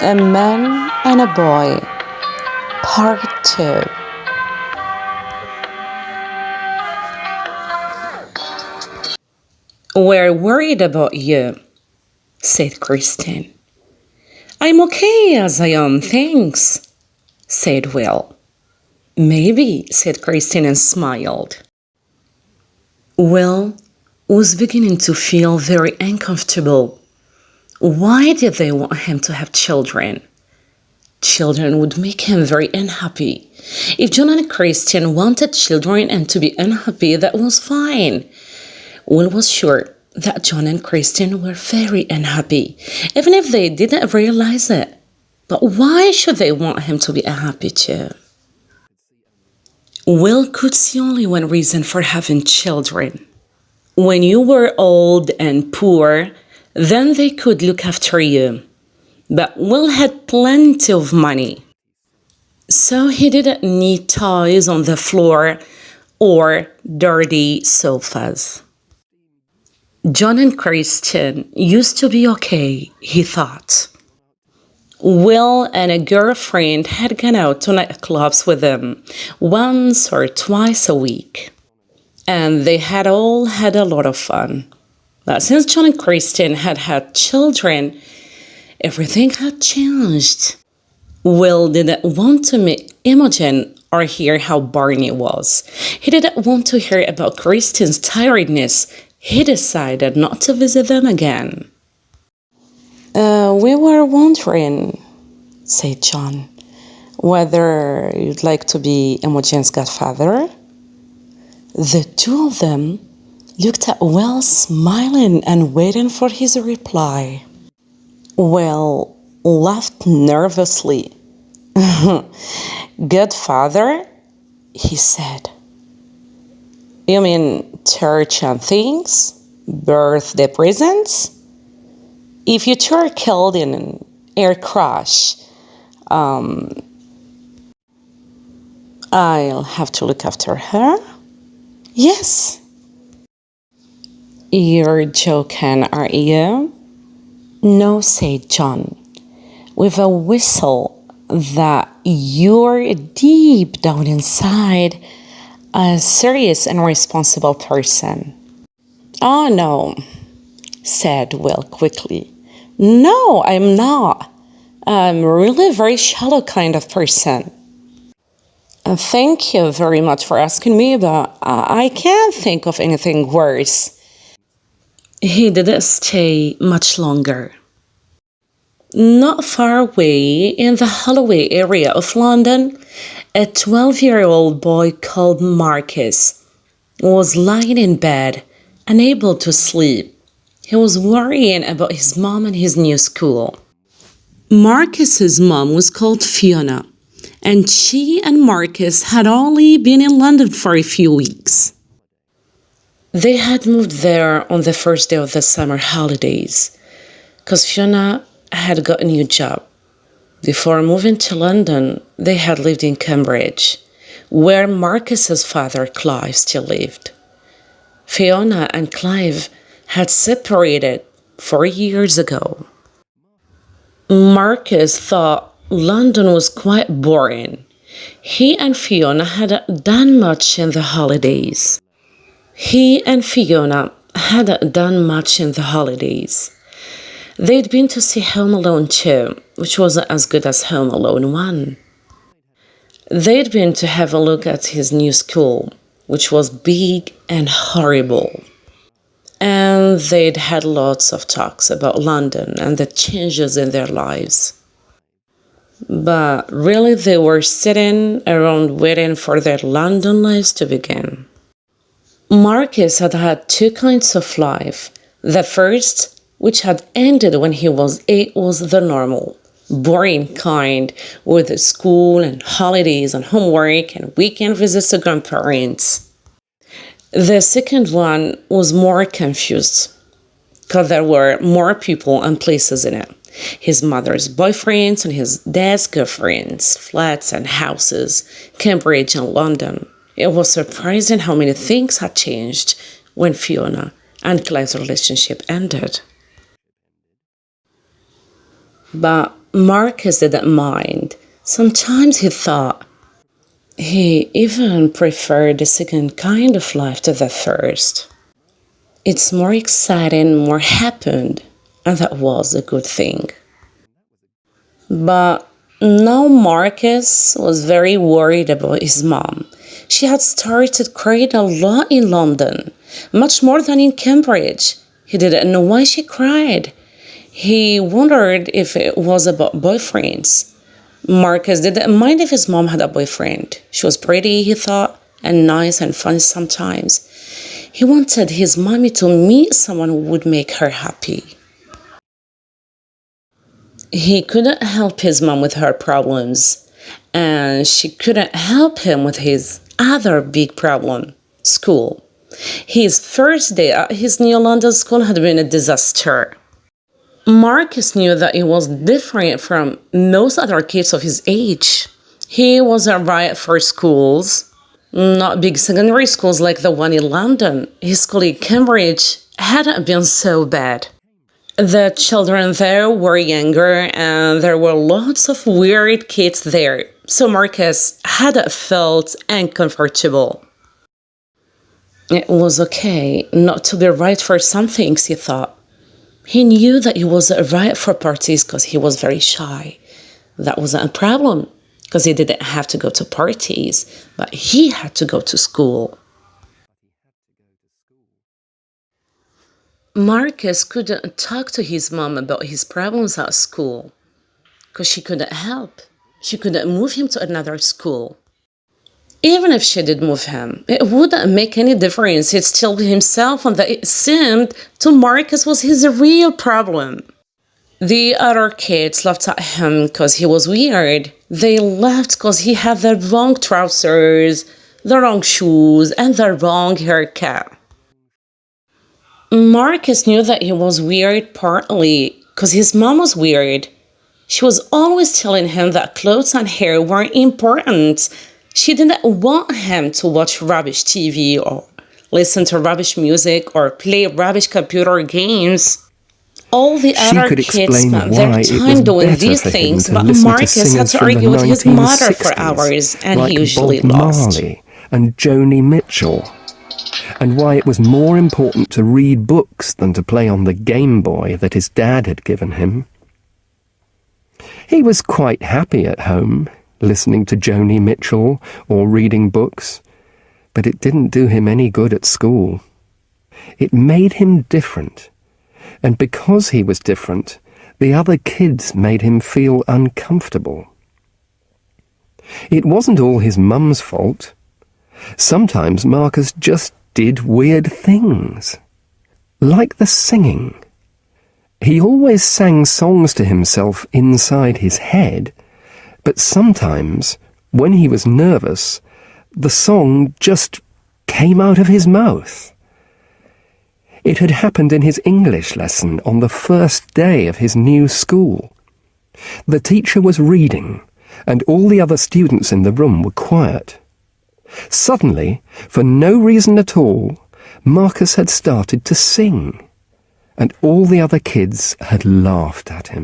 A Man and a Boy, Part 2. We're worried about you, said Christine. I'm okay as I am, thanks, said Will. Maybe, said Christine and smiled. Will was beginning to feel very uncomfortable. Why did they want him to have children? Children would make him very unhappy. If John and Christian wanted children and to be unhappy, that was fine. Will was sure that John and Christian were very unhappy, even if they didn't realize it. But why should they want him to be unhappy too? Will could see only one reason for having children. When you were old and poor, then they could look after you. But Will had plenty of money, so he didn't need toys on the floor or dirty sofas. John and Christian used to be okay, he thought. Will and a girlfriend had gone out to nightclubs with him once or twice a week, and they had all had a lot of fun. But since John and Christian had had children, everything had changed. Will didn't want to meet Imogen or hear how Barney was. He didn't want to hear about Christian's tiredness. He decided not to visit them again. We were wondering, said John, whether you'd like to be Imogen's godfather. The two of them looked at Will, smiling and waiting for his reply. Will laughed nervously. Godfather? He said. You mean church and things? Birthday presents? If your two are killed in an air crash, I'll have to look after her? Yes. You're joking, are you? No, said John, with a whistle that you're deep down inside a serious and responsible person. Oh, no, said Will quickly. No, I'm not. I'm really a very shallow kind of person. Thank you very much for asking me, but I can't think of anything worse. He didn't stay much longer. Not far away in the Holloway area of London, a 12-year-old boy called Marcus was lying in bed, unable to sleep. He was worrying about his mom and his new school. Marcus's mom was called Fiona, and she and Marcus had only been in London for a few weeks. They had moved there on the first day of the summer holidays, because Fiona had got a new job. Before moving to London, they had lived in Cambridge, where Marcus's father, Clive, still lived. Fiona and Clive had separated 4 years ago. Marcus thought London was quite boring. He and Fiona hadn't done much in the holidays. They'd been to see Home Alone 2, which wasn't as good as Home Alone 1. They'd been to have a look at his new school, which was big and horrible. And they'd had lots of talks about London and the changes in their lives. But really they were sitting around waiting for their London lives to begin. Marcus had had two kinds of life. The first, which had ended when he was 8, was the normal, boring kind, with school and holidays and homework and weekend visits to grandparents. The second one was more confused, because there were more people and places in it. His mother's boyfriends and his dad's girlfriends, flats and houses, Cambridge and London. It was surprising how many things had changed when Fiona and Clive's relationship ended. But Marcus didn't mind. Sometimes he thought he even preferred the second kind of life to the first. It's more exciting, more happened, and that was a good thing. But now Marcus was very worried about his mom. She had started crying a lot in London, much more than in Cambridge. He didn't know why she cried. He wondered if it was about boyfriends. Marcus didn't mind if his mom had a boyfriend. She was pretty, he thought, and nice and funny sometimes. He wanted his mommy to meet someone who would make her happy. He couldn't help his mom with her problems, and she couldn't help him with his other big problem, school. His first day at his new London school had been a disaster. Marcus knew that he was different from most other kids of his age. He wasn't right for schools, not big secondary schools like the one in London. His school in Cambridge hadn't been so bad. The children there were younger and there were lots of weird kids there, so Marcus hadn't felt uncomfortable. It was okay not to be right for some things, he thought. He knew that he wasn't right for parties because he was very shy. That wasn't a problem because he didn't have to go to parties, but he had to go to school. Marcus couldn't talk to his mom about his problems at school because she couldn't help. She couldn't move him to another school. Even if she did move him, it wouldn't make any difference. He'd still be himself, and that it seemed to Marcus was his real problem. The other kids laughed at him because he was weird. They laughed because he had the wrong trousers, the wrong shoes, and the wrong haircut. Marcus knew that he was weird partly because his mom was weird. She was always telling him that clothes and hair weren't important. She didn't want him to watch rubbish TV or listen to rubbish music or play rubbish computer games. All the other kids spent their time doing these things, but Marcus had to argue with his mother for hours, and he usually lost. Marley and Joni Mitchell, and why it was more important to read books than to play on the Game Boy that his dad had given him. He was quite happy at home, listening to Joni Mitchell or reading books, but it didn't do him any good at school. It made him different, and because he was different, the other kids made him feel uncomfortable. It wasn't all his mum's fault. Sometimes Marcus just did weird things, like the singing. He always sang songs to himself inside his head, but sometimes, when he was nervous, the song just came out of his mouth. It had happened in his English lesson on the first day of his new school. The teacher was reading, and all the other students in the room were quiet. Suddenly, for no reason at all, Marcus had started to sing, and all the other kids had laughed at him.